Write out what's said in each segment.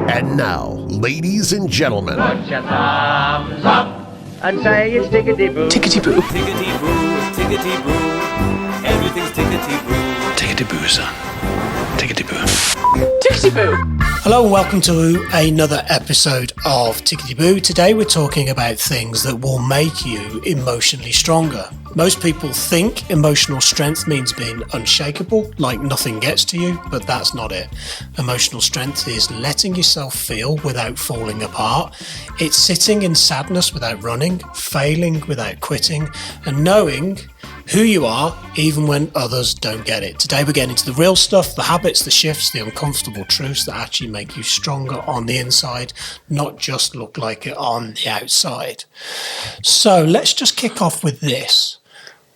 And now, ladies and gentlemen, Put your thumbs up and say it's Tickety Boo. Tickety Boo. Tickety Boo, Tickety Boo, everything's Tickety Boo. Tickety Boo, son. Tickety Boo. Tickety Boo. Hello and welcome to another episode of Tickety Boo. Today we're talking about things that will make you emotionally stronger. Most people think emotional strength means being unshakable, like nothing gets to you, but that's not it. Emotional strength is letting yourself feel without falling apart. It's sitting in sadness without running, failing without quitting, and knowing who you are even when others don't get it. Today we're getting into the real stuff, the habits, the shifts, the uncomfortable truths that actually make you stronger on the inside, not just look like it on the outside. So let's just kick off with this.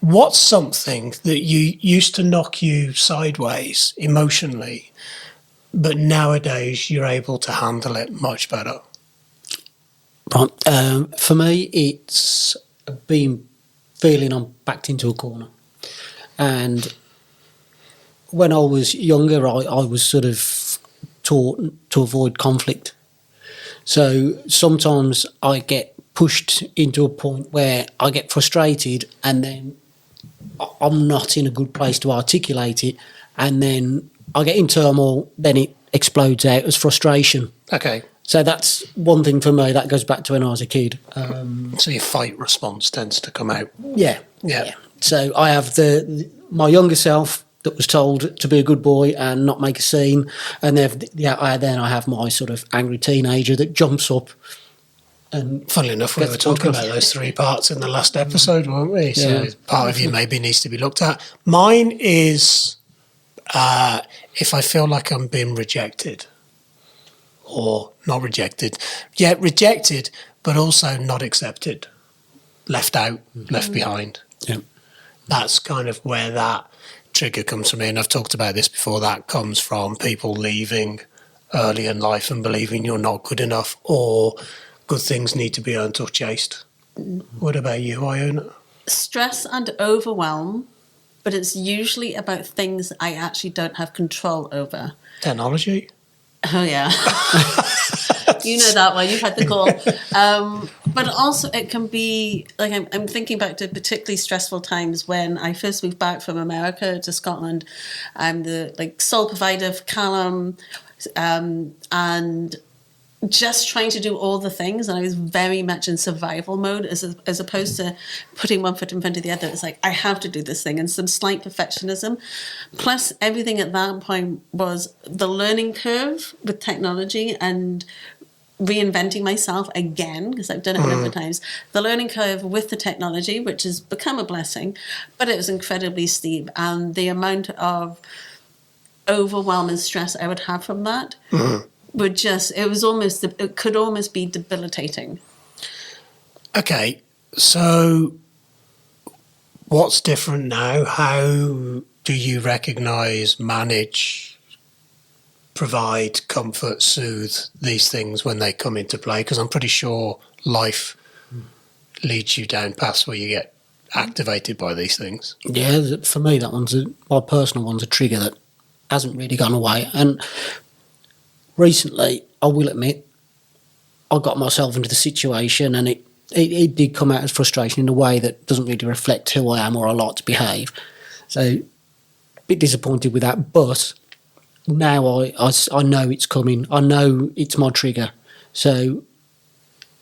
What's something that you used to knock you sideways emotionally, but nowadays you're able to handle it much better? Right. For me, it's been feeling I'm backed into a corner. And when I was younger, I was sort of taught to avoid conflict. So sometimes I get pushed into a point where I get frustrated and then I'm not in a good place to articulate it. And then I get in turmoil, then it explodes out as frustration. Okay. So that's one thing for me. That goes back to when I was a kid. So your fight response tends to come out. Yeah. So I have my younger self that was told to be a good boy and not make a scene, and then I have my sort of angry teenager that jumps up. And funnily enough, we were talking about those three parts in the last episode, weren't we? So Yeah. part of you maybe needs to be looked at. Mine is if I feel like I'm being rejected. Or not rejected. Yeah, rejected, but also not accepted. Left out, left behind. Yeah. That's kind of where that trigger comes from. And I've talked about this before. That comes from people leaving early in life and believing you're not good enough or good things need to be earned or chased. What about you, Iona? Stress and overwhelm, but it's usually about things I actually don't have control over. Technology? Oh, yeah. You know that one. You've had the call. But also it can be, like I'm thinking back to particularly stressful times when I first moved back from America to Scotland. I'm the sole provider for Callum and just trying to do all the things, and I was very much in survival mode as opposed to putting one foot in front of the other. It's like, I have to do this thing, and some slight perfectionism. Plus, everything at that point was the learning curve with technology and reinventing myself again, because I've done it a number of times. The learning curve with the technology, which has become a blessing, but it was incredibly steep, and the amount of overwhelm and stress I would have from that it could almost be debilitating. Okay, so what's different now? How do you recognise, manage, provide, comfort, soothe these things when they come into play? Because I'm pretty sure life leads you down paths where you get activated by these things. Yeah, for me, my personal one's a trigger that hasn't really gone away. And recently, I will admit, I got myself into the situation and it did come out as frustration in a way that doesn't really reflect who I am or I like to behave. So, a bit disappointed with that. But now I know it's coming. I know it's my trigger. So,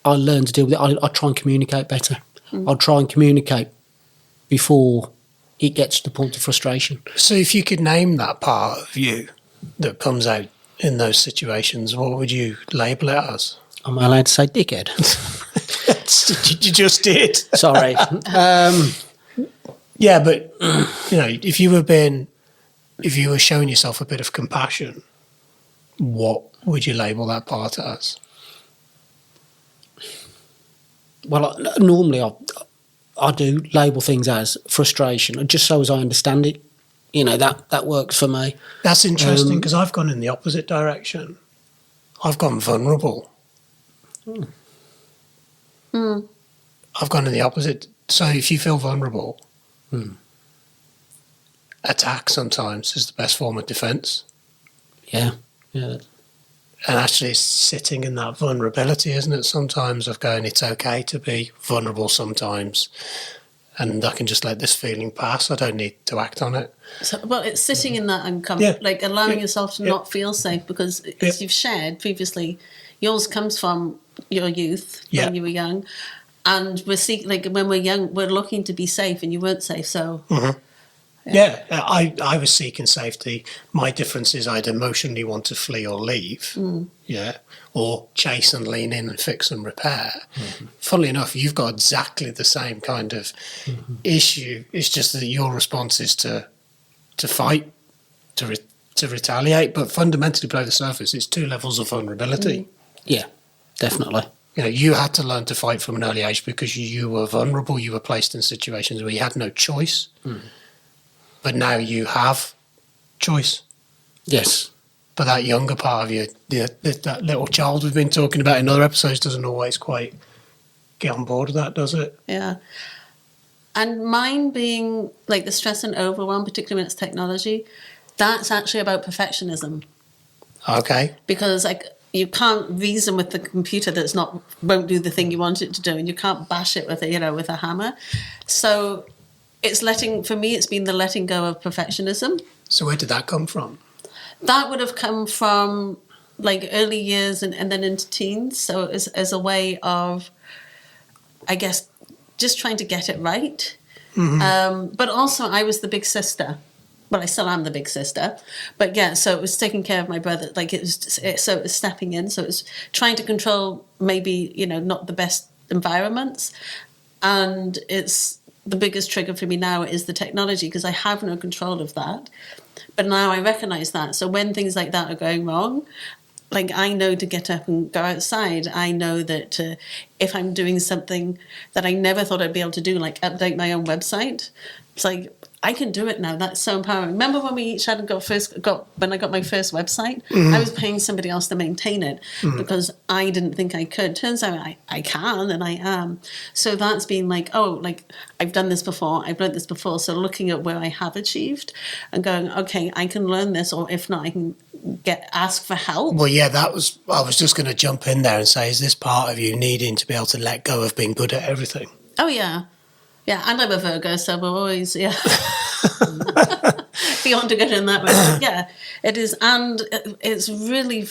I learn to deal with it. I try and communicate better. I'll try and communicate before it gets to the point of frustration. So if you could name that part of you that comes out in those situations, what would you label it as? Am I allowed to say dickhead? You just did. Sorry. Yeah, but if you were showing yourself a bit of compassion, what would you label that part as? Well, normally I do label things as frustration, just so as I understand it. That works for me. That's interesting because I've gone in the opposite direction. I've gone vulnerable. I've gone in the opposite. So if you feel vulnerable, attack sometimes is the best form of defence. Yeah. And actually it's sitting in that vulnerability, isn't it? Sometimes of going, it's okay to be vulnerable sometimes. And I can just let this feeling pass. I don't need to act on it. So, well, it's sitting in that Yeah. like allowing Yeah. yourself to Yeah. not feel safe, because as you've shared previously, yours comes from your youth when you were young, and we're like when we're young, we're looking to be safe, and you weren't safe. So I was seeking safety. My difference is I'd emotionally want to flee or leave, or chase and lean in and fix and repair. Funnily enough, you've got exactly the same kind of issue. It's just that your response is to fight, to retaliate, but fundamentally below the surface, it's two levels of vulnerability. Yeah, definitely. You know, you had to learn to fight from an early age because you were vulnerable. You were placed in situations where you had no choice. But now you have choice. Yes. But that younger part of you, that little child we've been talking about in other episodes, doesn't always quite get on board with that, does it? yeah. And mine being like the stress and overwhelm, particularly when it's technology, that's actually about perfectionism. Okay. Because like you can't reason with the computer that's won't do the thing you want it to do, and you can't bash it with with a hammer. So it's for me it's been the letting go of perfectionism. So where did that come from? That would have come from like early years and then into teens. So as a way of, I guess, just trying to get it right. But also I was the big sister. Well, I still am the big sister, but yeah. So it was taking care of my brother. Like it was stepping in. So it was trying to control maybe not the best environments, and it's the biggest trigger for me now is the technology, because I have no control of that. But now I recognise that. So when things like that are going wrong, like I know to get up and go outside. I know that if I'm doing something that I never thought I'd be able to do, like update my own website, it's like I can do it now. That's so empowering. Remember when we each had when I got my first website, I was paying somebody else to maintain it because I didn't think I could. Turns out I can, and I am. So that's been like, I've done this before, I've learned this before. So looking at where I have achieved and going, okay, I can learn this, or if not, I can ask for help. Well, yeah, I was just going to jump in there and say, is this part of you needing to be able to let go of being good at everything? Oh, yeah. Yeah, and I'm a Virgo, so we're always, if you want to get in that way. Yeah, it is. And it's really,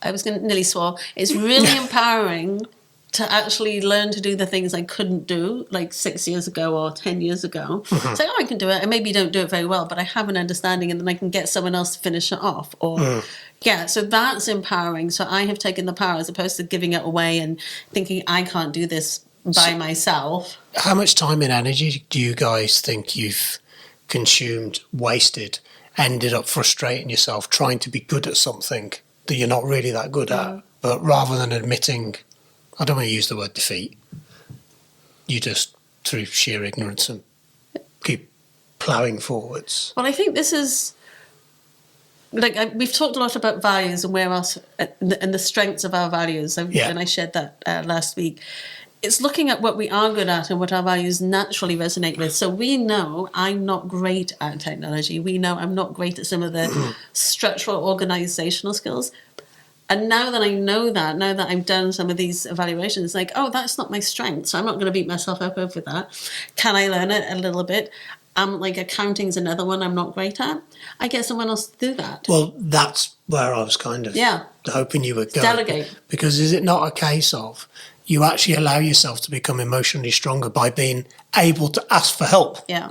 I was going to nearly swore, it's really empowering to actually learn to do the things I couldn't do like 6 years ago or 10 years ago. Say, I can do it. I maybe don't do it very well, but I have an understanding, and then I can get someone else to finish it off. Or so that's empowering. So I have taken the power as opposed to giving it away and thinking I can't do this by myself. How much time and energy do you guys think you've consumed, wasted, ended up frustrating yourself trying to be good at something that you're not really that good at? But rather than admitting, I don't want to use the word defeat, you just, through sheer ignorance, and keep ploughing forwards. Well, I think this is, we've talked a lot about values and where else, and the strengths of our values, and I shared that last week. It's looking at what we are good at and what our values naturally resonate with. So we know I'm not great at technology. We know I'm not great at some of the structural organizational skills. And now that I know that, now that I've done some of these evaluations, like, that's not my strength. So I'm not going to beat myself up over that. Can I learn it a little bit? Like accounting's another one I'm not great at. I get someone else to do that. Well, that's where I was kind of hoping you would go. Delegate. Because is it not a case of you actually allow yourself to become emotionally stronger by being able to ask for help? Yeah,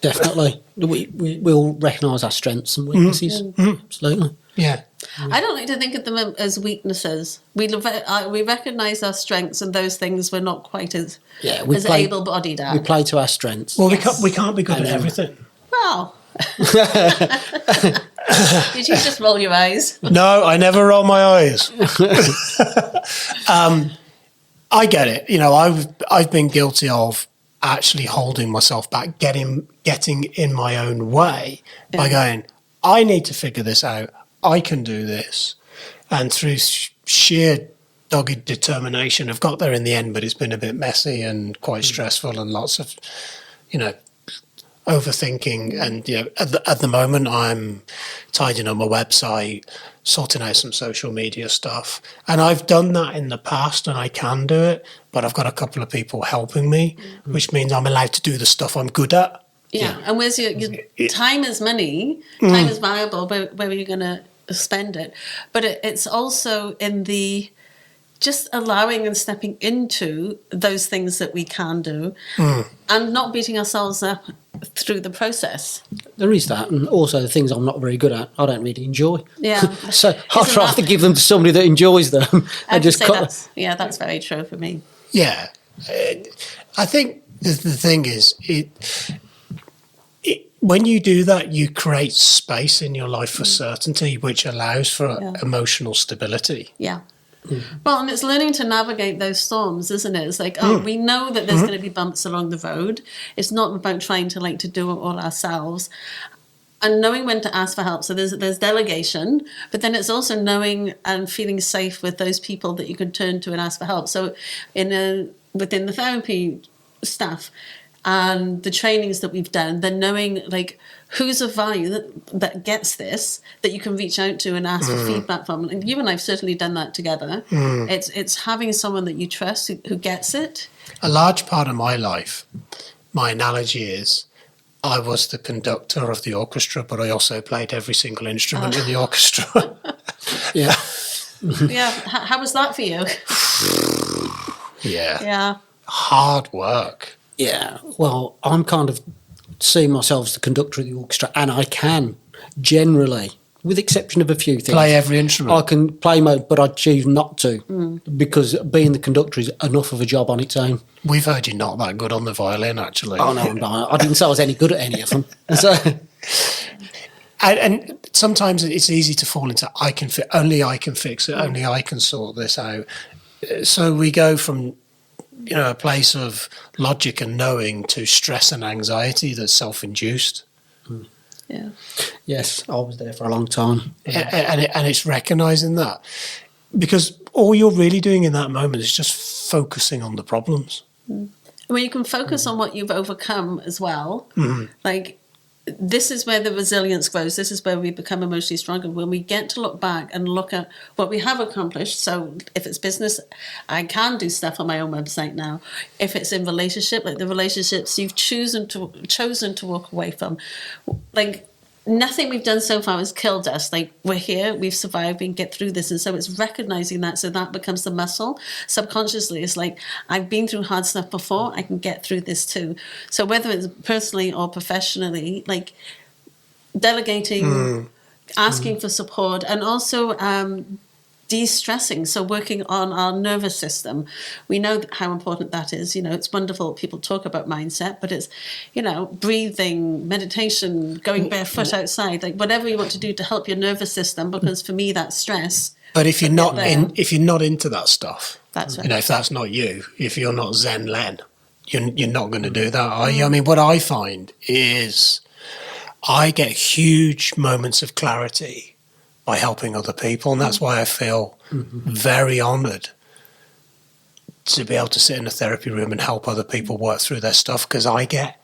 definitely. We'll recognise our strengths and weaknesses. Absolutely. Yeah. I don't like to think of them as weaknesses. We recognise our strengths, and those things we're not quite as able-bodied at. We play to our strengths. Well, we can't be good at everything. Well, did you just roll your eyes? No, I never roll my eyes. I get it. I've been guilty of actually holding myself back, getting in my own way by going, I need to figure this out. I can do this. And through sheer dogged determination, I've got there in the end, but it's been a bit messy and quite stressful and lots of, overthinking. And at the moment, I'm tidying up my website, sorting out some social media stuff. And I've done that in the past and I can do it, but I've got a couple of people helping me, which means I'm allowed to do the stuff I'm good at. Yeah, and where's your time is money, time is valuable, where are you going to spend it? But it's also in the just allowing and stepping into those things that we can do and not beating ourselves up through the process. There is that, and also the things I'm not very good at, I don't really enjoy. Yeah. So I'd rather give them to somebody that enjoys them. I just that's very true for me. Yeah. I think the thing is, when you do that, you create space in your life for certainty, which allows for emotional stability. Yeah. Well, and it's learning to navigate those storms, isn't it? It's like, we know that there's going to be bumps along the road. It's not about trying to do it all ourselves. And knowing when to ask for help. So there's delegation, but then it's also knowing and feeling safe with those people that you can turn to and ask for help. So within the therapy staff and the trainings that we've done, then knowing like who's of value that gets this, that you can reach out to and ask for feedback from. And you and I've certainly done that together. It's having someone that you trust who gets it. A large part of my life, my analogy is, I was the conductor of the orchestra, but I also played every single instrument in the orchestra. Yeah. Yeah. How was that for you? Yeah. Yeah. Hard work. Yeah, well, I'm kind of seeing myself as the conductor of the orchestra, and I can generally, with the exception of a few things, Play every instrument. I can play mode, but I choose not to because being the conductor is enough of a job on its own. We've heard you're not that good on the violin, actually. Oh no, I'm not. I didn't say I was any good at any of them. So, and sometimes it's easy to fall into only I can fix it, only I can sort this out. So we go from a place of logic and knowing to stress and anxiety that's self-induced. Yeah. yes, I was there for a long time. And it's recognising that. Because all you're really doing in that moment is just focusing on the problems. When you can focus on what you've overcome as well, like this is where the resilience grows. This is where we become emotionally stronger. When we get to look back and look at what we have accomplished. So if it's business, I can do stuff on my own website now. If it's in relationship, like the relationships you've chosen to walk away from, like nothing we've done so far has killed us. Like we're here, we've survived, we can get through this. And so it's recognizing that, so that becomes the muscle. Subconsciously, it's like, I've been through hard stuff before, I can get through this too. So whether it's personally or professionally, like delegating, asking for support, and also de-stressing, so working on our nervous system. We know how important that is. It's wonderful people talk about mindset, but it's breathing, meditation, going barefoot outside, like whatever you want to do to help your nervous system, because for me that's stress. But if you're not into that stuff, that's right. If that's not you, if you're not Zen Len, you're not going to do that, are you? I mean, what I find is I get huge moments of clarity by helping other people. And that's why I feel very honoured to be able to sit in a therapy room and help other people work through their stuff, because I get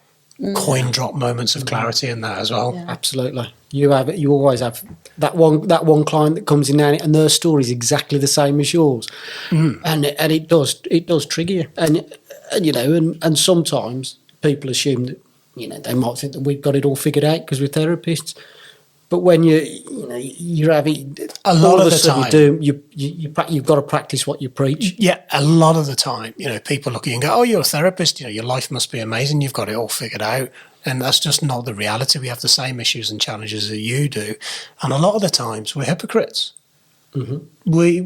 coin drop moments of clarity in that as well. Yeah. Absolutely. You always have that one client that comes in now and their story is exactly the same as yours. And it does trigger you. And sometimes people assume that, they might think that we've got it all figured out because we're therapists. But when you're having a lot of the time, you've got to practice what you preach. Yeah, a lot of the time, people look at you and go, "Oh, you're a therapist. Your life must be amazing. You've got it all figured out." And that's just not the reality. We have the same issues and challenges that you do, and a lot of the times we're hypocrites. We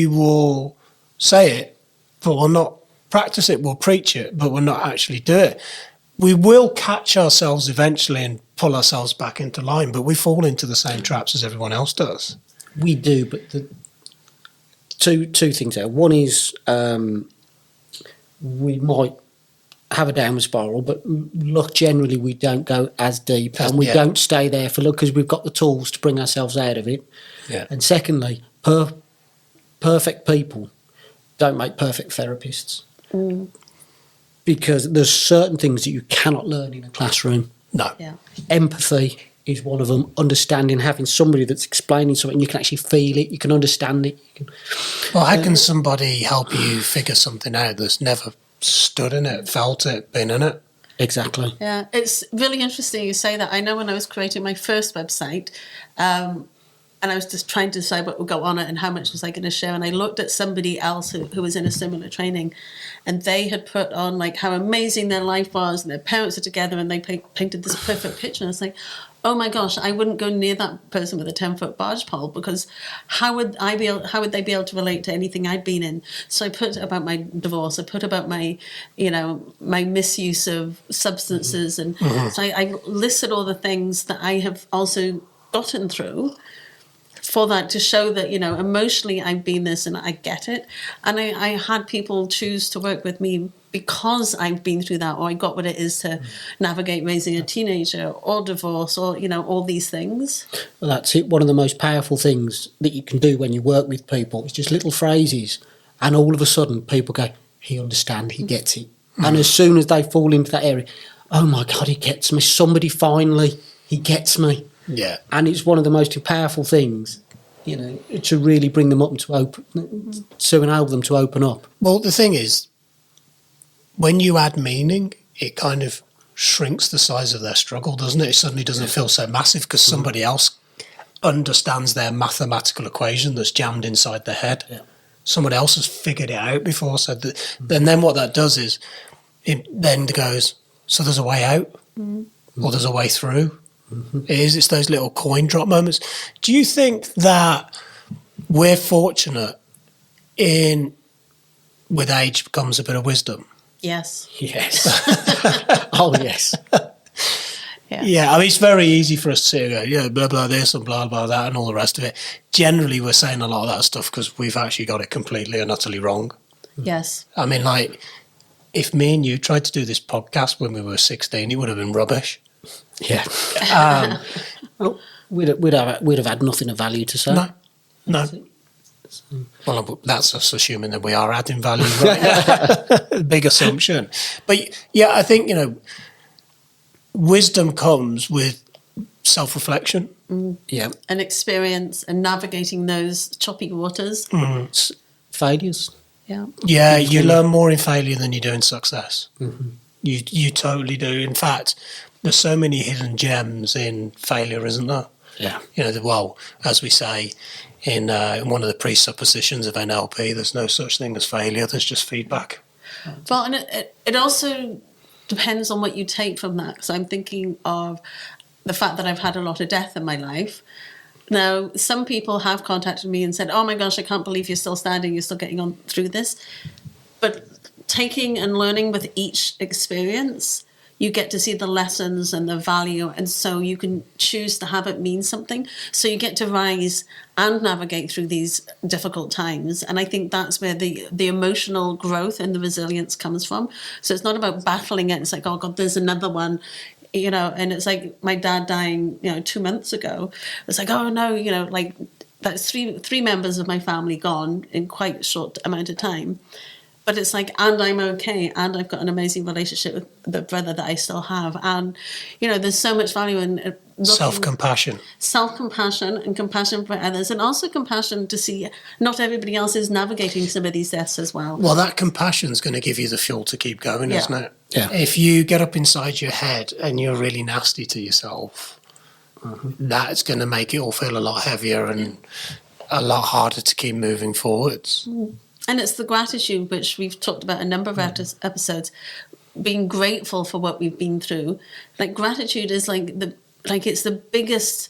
will say it, but we'll not practice it. We'll preach it, but we'll not actually do it. We will catch ourselves eventually and pull ourselves back into line, but we fall into the same traps as everyone else does. We do, but the two things there. One is we might have a downward spiral, but look, generally we don't go as deep and we don't stay there for long because we've got the tools to bring ourselves out of it. Yeah. And secondly, perfect people don't make perfect therapists. Because there's certain things that you cannot learn in a classroom. No. Yeah. Empathy, is one of them. Understanding, having somebody that's explaining something, you can actually feel it, you can understand it. Well, how can somebody help you figure something out that's never stood in it, felt it, been in it? Exactly. Yeah, it's really interesting you say that. I know when I was creating my first website, and I was just trying to decide what would go on it and how much was I going to share. And I looked at somebody else who was in a similar training, and they had put on like how amazing their life was, and their parents are together, and they painted this perfect picture. And I was like, oh my gosh, I wouldn't go near that person with a 10-foot barge pole, because how would they be able to relate to anything I'd been in? So I put about my divorce, I put about my, my misuse of substances, and so I listed all the things that I have also gotten through, for that, to show that, emotionally I've been this and I get it. And I had people choose to work with me because I've been through that, or I got what it is to navigate raising a teenager, or divorce, or, all these things. Well, that's it. One of the most powerful things that you can do when you work with people is just little phrases, and all of a sudden people go, he understands, he gets it. And as soon as they fall into that area, oh my God, he gets me. Somebody finally, he gets me. Yeah. And it's one of the most powerful things, to really bring them up and to enable them to open up. Well, the thing is, when you add meaning, it kind of shrinks the size of their struggle, doesn't it? It suddenly doesn't feel so massive because somebody else understands their mathematical equation that's jammed inside their head. Yeah. Someone else has figured it out before. So then what that does is it then goes, so there's a way out, or there's a way through. It's those little coin drop moments. Do you think that we're fortunate with age comes a bit of wisdom? Yes. Yes. Oh, yes. Yeah, I mean, it's very easy for us to go, blah, blah, this and blah, blah, that and all the rest of it. Generally, we're saying a lot of that stuff because we've actually got it completely and utterly wrong. Yes. I mean, like, if me and you tried to do this podcast when we were 16, it would have been rubbish. Yeah. Well, we'd have had nothing of value to say. No. Well, that's us assuming that we are adding value, right? Big assumption. But yeah, I think, wisdom comes with self-reflection. Yeah. And experience and navigating those choppy waters. Failures. Yeah. Yeah, you learn more in failure than you do in success. You totally do. In fact, there's so many hidden gems in failure, isn't there? Yeah. Well, as we say in one of the presuppositions of NLP, there's no such thing as failure, there's just feedback. Well, and it also depends on what you take from that. So I'm thinking of the fact that I've had a lot of death in my life. Now, some people have contacted me and said, oh my gosh, I can't believe you're still standing, you're still getting on through this. But taking and learning with each experience, you get to see the lessons and the value, and so you can choose to have it mean something. So you get to rise and navigate through these difficult times. And I think that's where the emotional growth and the resilience comes from. So it's not about battling it. It's like, oh God, there's another one. And it's like my dad dying, 2 months ago. It's like, oh no, like that's three members of my family gone in quite a short amount of time. But it's like, and I'm okay, and I've got an amazing relationship with the brother that I still have. And, there's so much value in self-compassion and compassion for others, and also compassion to see not everybody else is navigating some of these deaths as well. Well, that compassion's going to give you the fuel to keep going, isn't it? Yeah. If you get up inside your head and you're really nasty to yourself, that's going to make it all feel a lot heavier and a lot harder to keep moving forwards. And it's the gratitude, which we've talked about a number of episodes, being grateful for what we've been through. Like gratitude is it's the biggest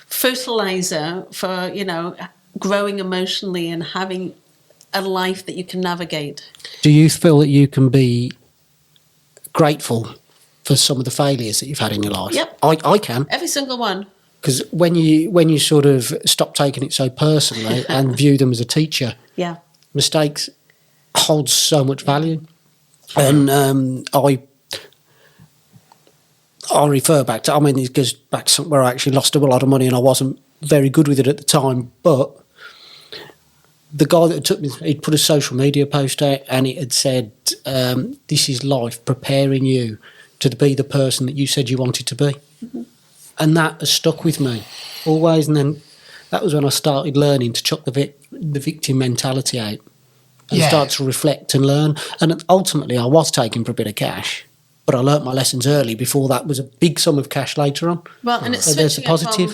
fertilizer for, growing emotionally and having a life that you can navigate. Do you feel that you can be grateful for some of the failures that you've had in your life? Yep. I can. Every single one. Because when you sort of stop taking it so personally and view them as a teacher, Yeah. mistakes hold so much value. And I refer back to, it goes back to where I actually lost a lot of money and I wasn't very good with it at the time, but the guy that took me, he'd put a social media post out and it had said, this is life preparing you to be the person that you said you wanted to be. And that has stuck with me always. And then that was when I started learning to chuck the victim mentality out and start to reflect and learn. And ultimately, I was taking for a bit of cash, but I learnt my lessons early before that was a big sum of cash later on. Well, and it's So there's the switching it positive.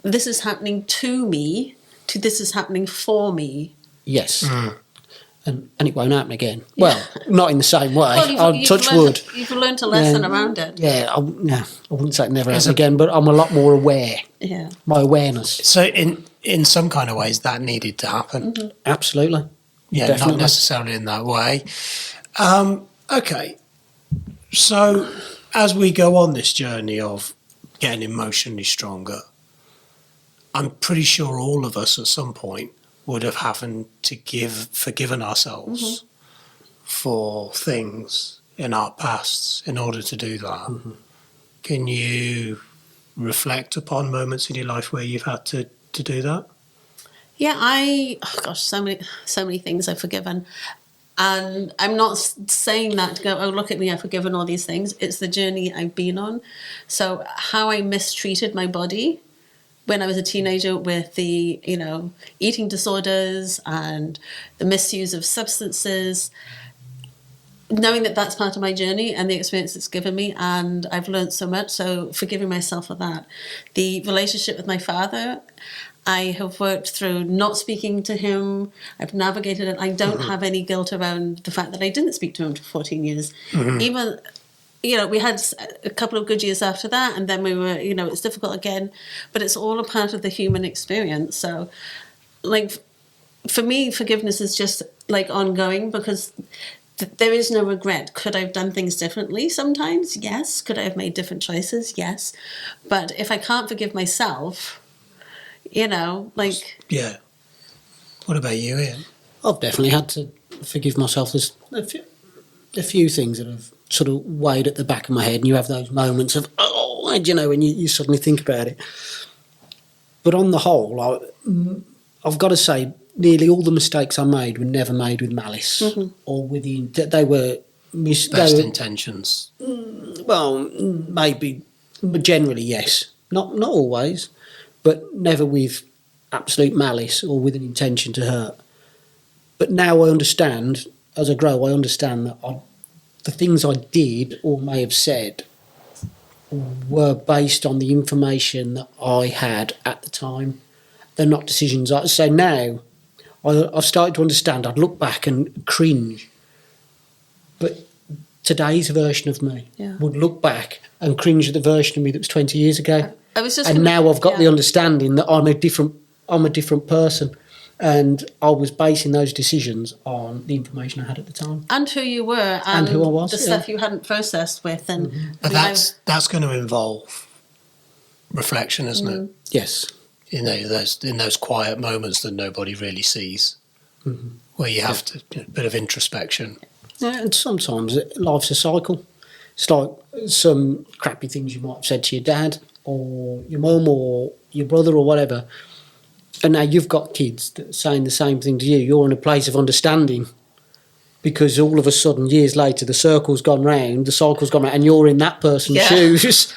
from this is happening to me to this is happening for me. Yes. And it won't happen again. Well, not in the same way. Well, I'll touch wood. You've learned a lesson around it. Yeah, I wouldn't say it never happen again, but I'm a lot more aware. Yeah. My awareness. So in some kind of ways that needed to happen. Absolutely. Yeah, Definitely. not necessarily in that way. Okay. So as we go on this journey of getting emotionally stronger, I'm pretty sure all of us at some point would have having to forgiven ourselves for things in our pasts in order to do that. Can you reflect upon moments in your life where you've had to do that? Yeah, so many things I've forgiven. And I'm not saying that to go, oh, look at me, I've forgiven all these things. It's the journey I've been on. So how I mistreated my body when I was a teenager with the, eating disorders and the misuse of substances, knowing that that's part of my journey and the experience it's given me, and I've learned so much, so forgiving myself for that. The relationship with my father, I have worked through not speaking to him. I've navigated it. I don't have any guilt around the fact that I didn't speak to him for 14 years. Even, we had a couple of good years after that, and then we were, it's difficult again, but it's all a part of the human experience. So, for me, forgiveness is just, ongoing because there is no regret. Could I have done things differently sometimes? Yes. Could I have made different choices? Yes. But if I can't forgive myself, Yeah. What about you, Ian? I've definitely had to forgive myself. There's a few things that have sort of weighed at the back of my head, and you have those moments of, when you suddenly think about it. But on the whole, I've got to say, nearly all the mistakes I made were never made with malice or with they were Best intentions. Well, maybe, but generally yes. Not always, but never with absolute malice or with an intention to hurt. But now I understand, as I grow, I understand that the things I did or may have said were based on the information that I had at the time. They're not decisions. So now I've started to understand. I'd look back and cringe. But today's version of me would look back and cringe at the version of me that was 20 years ago. Now I've got the understanding that I'm a different person, and I was basing those decisions on the information I had at the time and who you were, and who I was, the stuff you hadn't processed with, and But that's going to involve reflection, isn't it? Yes. In those quiet moments that nobody really sees, where you have to a bit of introspection. Yeah, and sometimes life's a cycle. It's like some crappy things you might have said to your dad or your mum or your brother or whatever, and now you've got kids that are saying the same thing to you. You're in a place of understanding because all of a sudden, years later, the cycle's gone round, and you're in that person's shoes,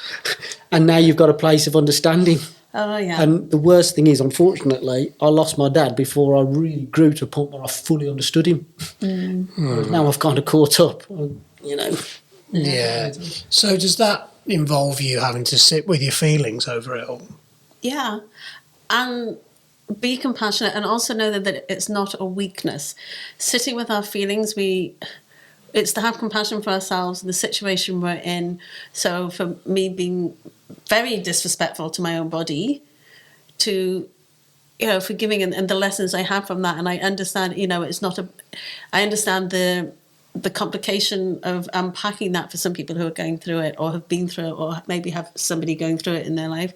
and now you've got a place of understanding. Oh, yeah. And the worst thing is, unfortunately, I lost my dad before I really grew to a point where I fully understood him. Now I've kind of caught up, Yeah. So does that involve you having to sit with your feelings over it all? Yeah. And be compassionate, and also know that it's not a weakness. Sitting with our feelings, it's to have compassion for ourselves and the situation we're in. So for me being very disrespectful to my own body, to forgiving and the lessons I have from that, and I understand I understand the complication of unpacking that for some people who are going through it or have been through it or maybe have somebody going through it in their life.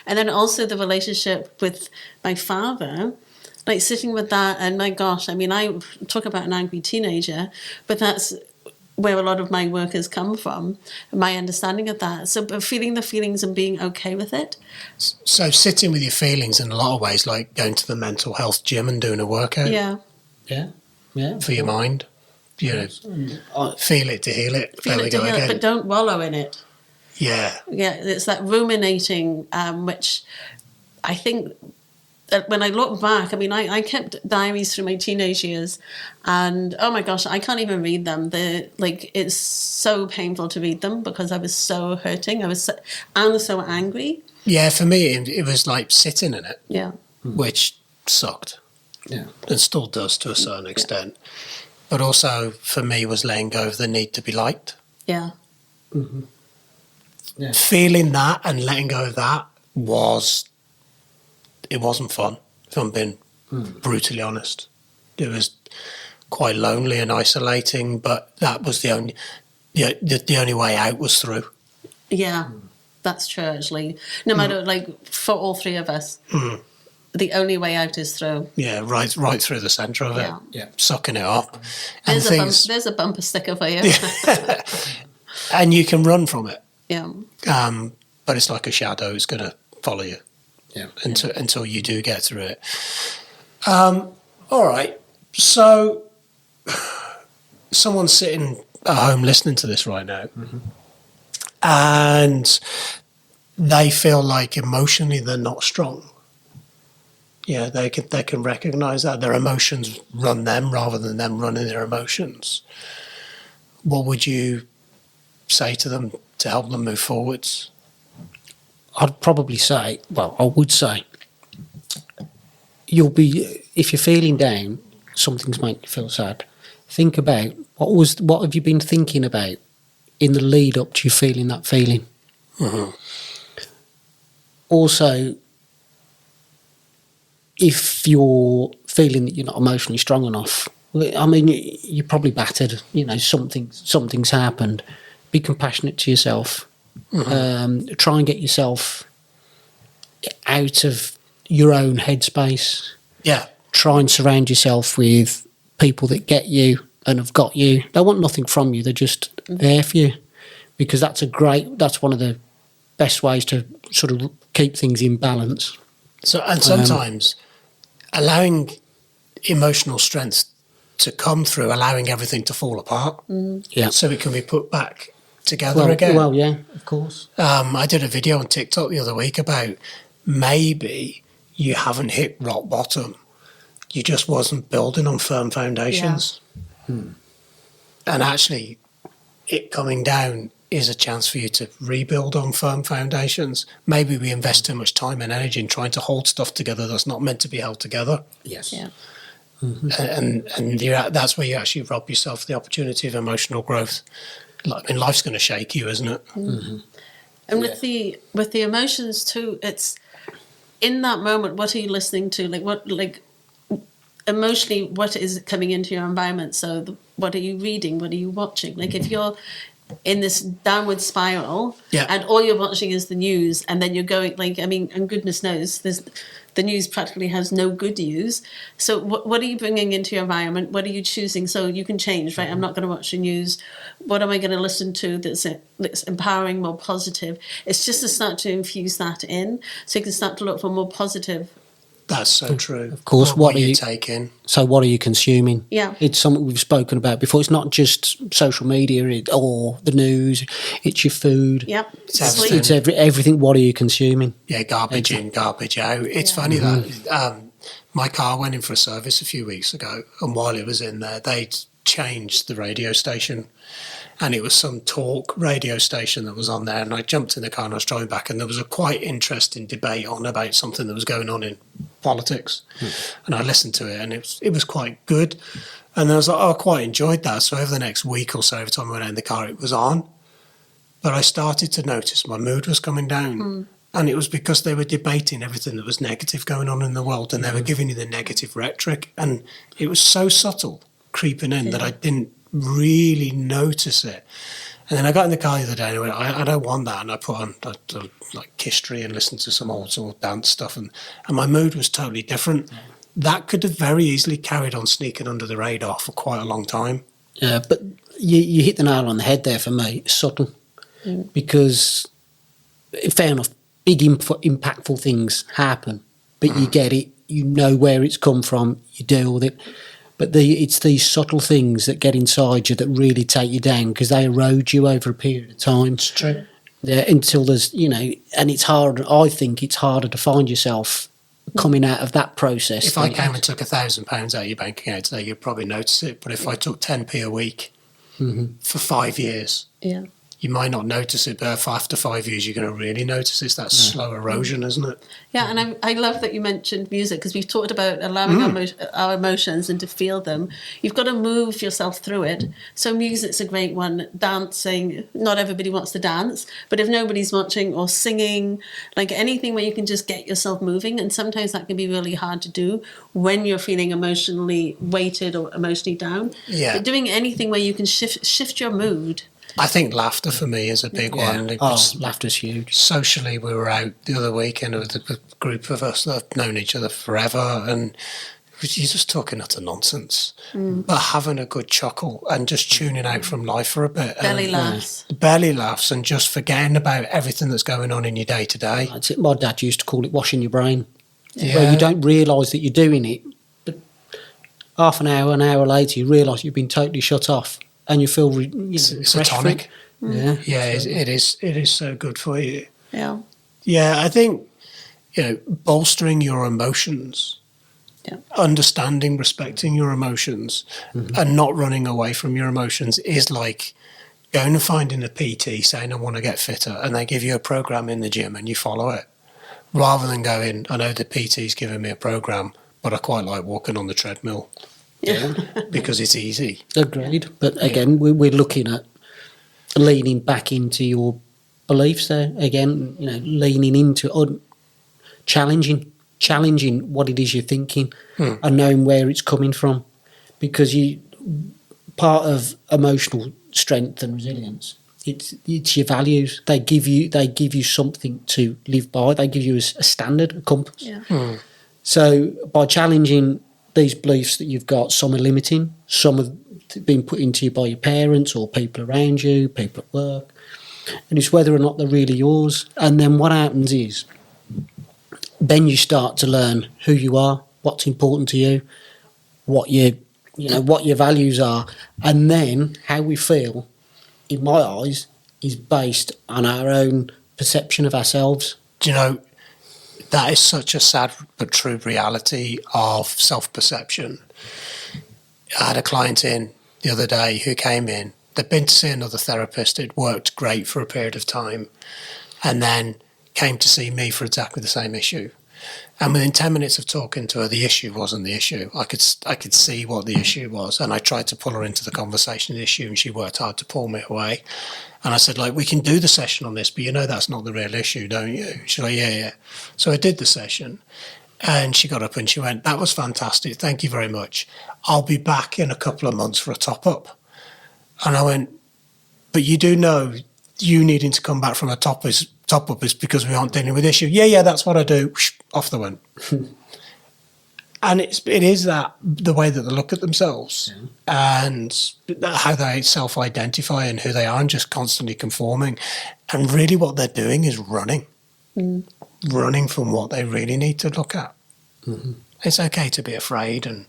And then also the relationship with my father, sitting with that, and my gosh, I talk about an angry teenager, but that's where a lot of my work has come from, my understanding of that. So feeling the feelings and being okay with it. So sitting with your feelings in a lot of ways, like going to the mental health gym and doing a workout. Yeah. For your mind. Feel it to heal it. Feel there it we to go heal again. it, but don't wallow in it. Yeah. Yeah, it's that ruminating, which I think that when I look back, I mean, I kept diaries through my teenage years, and oh my gosh, I can't even read them. It's so painful to read them because I was so hurting. I was so angry. Yeah, for me, it was like sitting in it, Yeah. which sucked. Yeah. And still does to a certain extent. But also, for me, was letting go of the need to be liked. Yeah. Yeah. Feeling that and letting go of that it wasn't fun, if I'm being brutally honest. It was quite lonely and isolating, but that was the only way out was through. Yeah, that's true, actually. No matter, for all three of us, the only way out is through. Yeah, right through the centre of it. Yeah. Sucking it up. There's a bumper sticker for you. And you can run from it. Yeah. But it's like a shadow. It's going to follow you until you do get through it. All right. So someone's sitting at home listening to this right now, and they feel like emotionally they're not strong. Yeah, they can recognise that their emotions run them rather than them running their emotions. What would you say to them to help them move forwards? I'd probably say, I would say, if you're feeling down, something's making you feel sad. Think about what have you been thinking about in the lead up to you feeling that feeling. Also, if you're feeling that you're not emotionally strong enough, I mean, you're probably battered. Something's happened. Be compassionate to yourself. Try and get yourself out of your own headspace. Yeah. Try and surround yourself with people that get you and have got you. They want nothing from you. They're just there for you, because that's one of the best ways to sort of keep things in balance. So, and sometimes allowing emotional strength to come through, allowing everything to fall apart, so it can be put back together again. Well, yeah, of course. I did a video on TikTok the other week about maybe you haven't hit rock bottom. You just wasn't building on firm foundations. And actually, it coming down is a chance for you to rebuild on firm foundations. Maybe we invest too much time and energy in trying to hold stuff together that's not meant to be held together. Yes. Yeah. And that's where you actually rob yourself the opportunity of emotional growth. I mean, life's going to shake you, isn't it? And with the emotions too, it's in that moment. What are you listening to? Emotionally, what is coming into your environment? So, what are you reading? What are you watching? If you're in this downward spiral, and all you're watching is the news, and then you're going and goodness knows, the news practically has no good news. So what are you bringing into your environment? What are you choosing? So you can change, right? I'm not going to watch the news. What am I going to listen to that's empowering, more positive? It's just to start to infuse that in, so you can start to look for more positive. That's so true. Of course, what are you taking? So what are you consuming? Yeah. It's something we've spoken about before. It's not just social media or the news. It's your food. Yep. It's everything. What are you consuming? Yeah, garbage in, garbage out. It's funny that my car went in for a service a few weeks ago, and while it was in there, they'd changed the radio station, and it was some talk radio station that was on there, and I jumped in the car and I was driving back, and there was a quite interesting debate on about something that was going on in politics, and I listened to it, and it was quite good, and then I was like, I quite enjoyed that. So over the next week or so, every time I went out in the car, it was on, but I started to notice my mood was coming down. And it was because they were debating everything that was negative going on in the world, and they were giving you the negative rhetoric, and it was so subtle creeping in that I didn't really notice it. And then I got in the car the other day and I went, I don't want that, and I put on history and listened to some old sort of dance stuff, and my mood was totally different. That could have very easily carried on sneaking under the radar for quite a long time. Yeah, but you hit the nail on the head there for me. It's subtle, because fair enough, big impactful things happen, but you get it, you know where it's come from, you deal with it. But it's these subtle things that get inside you that really take you down, because they erode you over a period of time. It's true. Yeah, until there's, and it's hard. I think it's harder to find yourself coming out of that process. If I came and took £1,000 out of your bank account today, you'd probably notice it. But if I took 10p a week for 5 years, Yeah. you might not notice it, but after 5 years, you're going to really notice it's that slow erosion, isn't it? Yeah, and I love that you mentioned music, because we've talked about allowing our emotions and to feel them. You've got to move yourself through it. So music's a great one. Dancing, not everybody wants to dance, but if nobody's watching, or singing, like anything where you can just get yourself moving, and sometimes that can be really hard to do when you're feeling emotionally weighted or emotionally down. Yeah. But doing anything where you can shift your mood. I think laughter for me is a big one. Laughter's huge. Socially, we were out the other weekend with a group of us that have known each other forever, and you're just talking utter nonsense, but having a good chuckle and just tuning out from life for a bit. Belly laughs. Belly laughs, and just forgetting about everything that's going on in your day to day. That's it. My dad used to call it washing your brain, Yeah. where you don't realise that you're doing it, but half an hour later, you realise you've been totally shut off. And you feel It's a fresh for tonic. it. Yeah, Yeah, it is. It is so good for you. Yeah. Yeah, I think bolstering your emotions, understanding, respecting your emotions, and not running away from your emotions is like going and finding a PT saying I want to get fitter, and they give you a program in the gym and you follow it, rather than going, I know the PT's giving me a program, but I quite like walking on the treadmill. Yeah, because it's easy. agreed. But again, we're looking at leaning back into your beliefs there. Again, leaning into challenging what it is you're thinking and knowing where it's coming from, because part of emotional strength and resilience, it's your values. They give you something to live by. They give you a standard, a compass. Yeah. So by challenging these beliefs that you've got, some are limiting, some have been put into you by your parents or people around you, people at work, and it's whether or not they're really yours. And then what happens is, then you start to learn who you are, what's important to you, what your values are, and then how we feel, in my eyes, is based on our own perception of ourselves. Do you know, that is such a sad but true reality of self-perception. I had a client in the other day who came in. They'd been to see another therapist. It worked great for a period of time, and then came to see me for exactly the same issue. And within 10 minutes of talking to her, the issue wasn't the issue. I could see what the issue was, and I tried to pull her into the conversation, the issue, and she worked hard to pull me away. And I said, we can do the session on this, but that's not the real issue, don't you? She's like, yeah. So I did the session, and she got up and she went, that was fantastic, thank you very much. I'll be back in a couple of months for a top-up. And I went, but you do know you needing to come back from a top-up is because we aren't dealing with issue. Yeah, that's what I do. Off they went. And it is that the way that they look at themselves and how they self-identify and who they are, and just constantly conforming. And really what they're doing is running from what they really need to look at. Mm-hmm. It's okay to be afraid and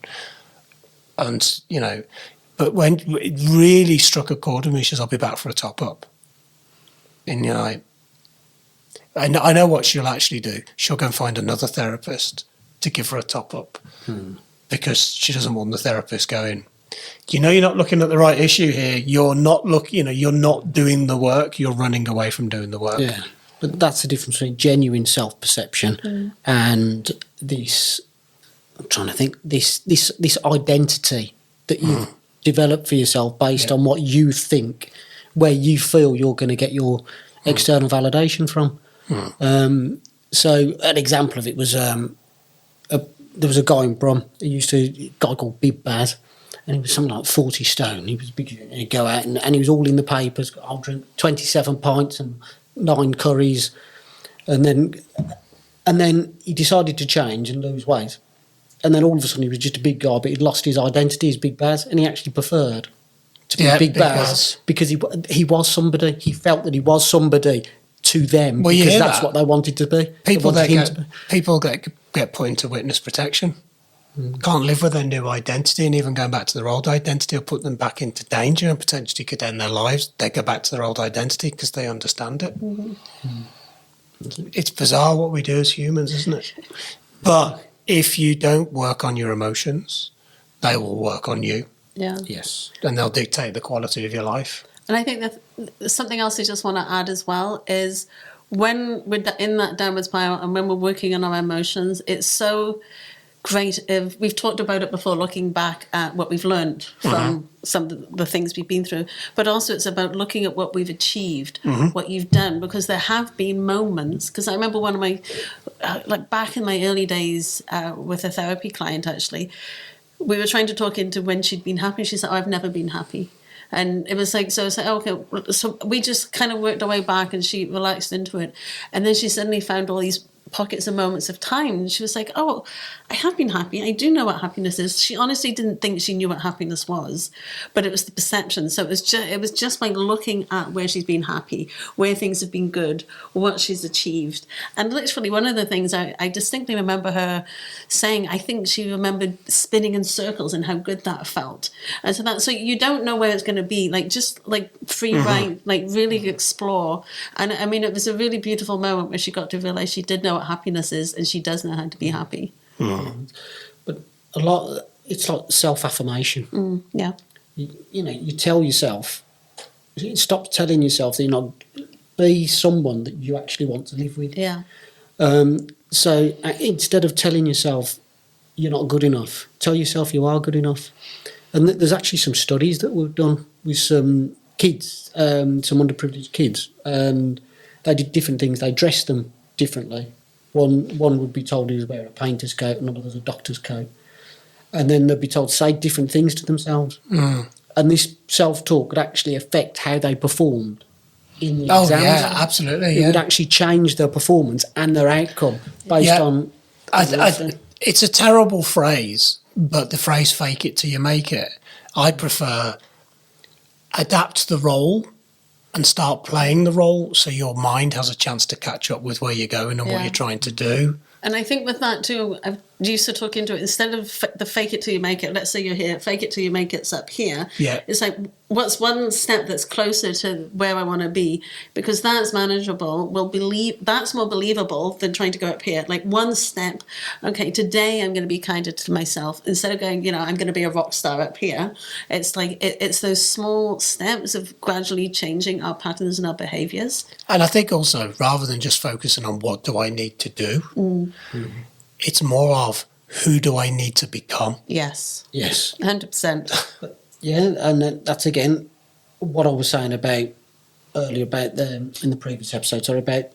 but when it really struck a chord with me, she says, I'll be back for a top-up. And I know what she'll actually do. She'll go and find another therapist to give her a top-up because she doesn't want the therapist going, you're not looking at the right issue here. You're not you're not doing the work. You're running away from doing the work. Yeah, but that's the difference between genuine self-perception and this. I'm trying to think. This identity that you develop for yourself based on what you think, where you feel you're going to get your external validation from. So an example of it was there was a guy in Brum. A guy called Big Baz, and he was something like 40 stone. He was big. He'd go out and he was all in the papers. I'll drink 27 pints and 9 curries, and then he decided to change and lose weight. And then all of a sudden he was just a big guy, but he'd lost his identity as Big Baz, and he actually preferred to be Big Baz because he was somebody. He felt that he was somebody to them because that's what they wanted to be. People get put into witness protection can't live with their new identity, and even going back to their old identity will put them back into danger and potentially could end their lives. They go back to their old identity because they understand it. It's bizarre what we do as humans, isn't it? But if you don't work on your emotions, they will work on you. Yeah. Yes. And they'll dictate the quality of your life. And I think that something else I just want to add as well is when we're in that downward spiral and when we're working on our emotions, it's so great if we've talked about it before, looking back at what we've learned from some of the things we've been through, but also it's about looking at what we've achieved, what you've done, because there have been moments, because I remember one of my, like back in my early days with a therapy client, actually, we were trying to talk into when she'd been happy. She said, "Oh, I've never been happy." And it was like, so I was like, okay, so we just kind of worked our way back and she relaxed into it. And then she suddenly found all these pockets and moments of time. And she was like, oh, I have been happy. I do know what happiness is. She honestly didn't think she knew what happiness was, but it was the perception. So it was just by looking at where she's been happy, where things have been good, what she's achieved. And literally one of the things I distinctly remember her saying, I think she remembered spinning in circles and how good that felt. And so you don't know where it's going to be, like just like free write, like really explore. And I mean, it was a really beautiful moment where she got to realize she did know what happiness is and she does know how to be happy. But a lot, it's like self-affirmation. Yeah. You tell yourself, stop telling yourself that you're not, be someone that you actually want to live with. Yeah. So instead of telling yourself you're not good enough, tell yourself you are good enough. And there's actually some studies that were done with some kids, some underprivileged kids, and they did different things. They dressed them differently. One would be told he was wearing a painter's coat, another was a doctor's coat. And then they'd be told to say different things to themselves. And this self-talk could actually affect how they performed in the exams. Oh, yeah, absolutely. It would actually change their performance and their outcome based on... It's a terrible phrase, but the phrase fake it till you make it. I'd prefer adapt the role and start playing the role so your mind has a chance to catch up with where you're going and what you're trying to do. And I think with that too, I've used to talk into it, instead of the fake it till you make it, let's say you're here, fake it till you make it's up here. Yeah. It's like, what's one step that's closer to where I want to be? Because that's manageable, that's more believable than trying to go up here. Like one step, okay, today I'm going to be kinder to myself. Instead of going, I'm going to be a rock star up here. It's like, it's those small steps of gradually changing our patterns and our behaviours. And I think also, rather than just focusing on what do I need to do, it's more of who do I need to become? Yes. Yes. 100%. Yeah, and that's again what I was saying about earlier about in the previous episode, sorry, about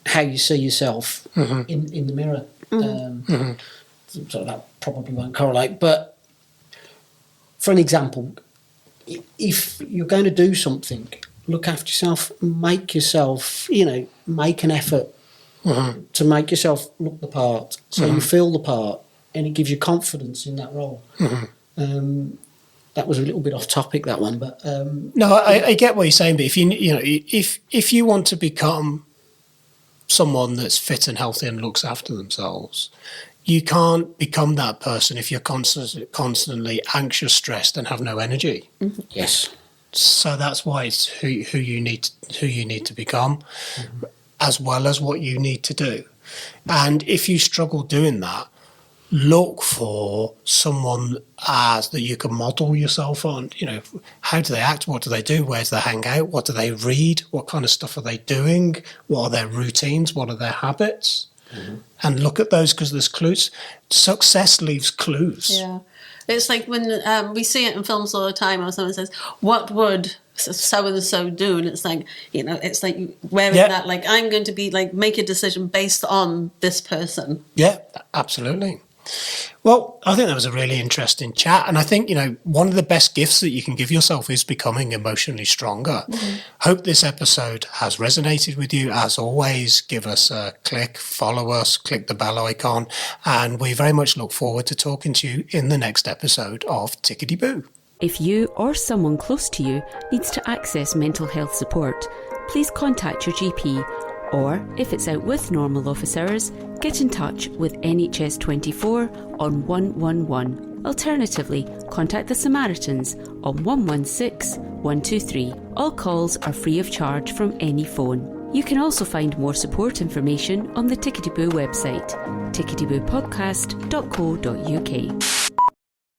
how you see yourself in the mirror. So that probably won't correlate, but for an example, if you're going to do something, look after yourself, make yourself, make an effort to make yourself look the part, so you feel the part, and it gives you confidence in that role. That was a little bit off topic, that one, but no, I get what you're saying. But if you want to become someone that's fit and healthy and looks after themselves, you can't become that person if you're constantly anxious, stressed, and have no energy. Yes. So that's why it's who you need to become, as well as what you need to do. And if you struggle doing that, look for someone that you can model yourself on. How do they act? What do they do? Where do they hang out? What do they read? What kind of stuff are they doing? What are their routines? What are their habits? And look at those, because there's clues. Success leaves clues. Yeah. It's like when we see it in films all the time, or someone says, what would so-and-so do? And it's like, it's like wearing that, like, I'm going to be like, make a decision based on this person. Yeah, absolutely. Well, I think that was a really interesting chat. And I think, one of the best gifts that you can give yourself is becoming emotionally stronger. Hope this episode has resonated with you. As always, give us a click, follow us, click the bell icon. And we very much look forward to talking to you in the next episode of Tickety Boo. If you or someone close to you needs to access mental health support, please contact your GP Or, if it's out with normal office hours, get in touch with NHS 24 on 111. Alternatively, contact the Samaritans on 116 123. All calls are free of charge from any phone. You can also find more support information on the Tickety Boo website, ticketyboopodcast.co.uk.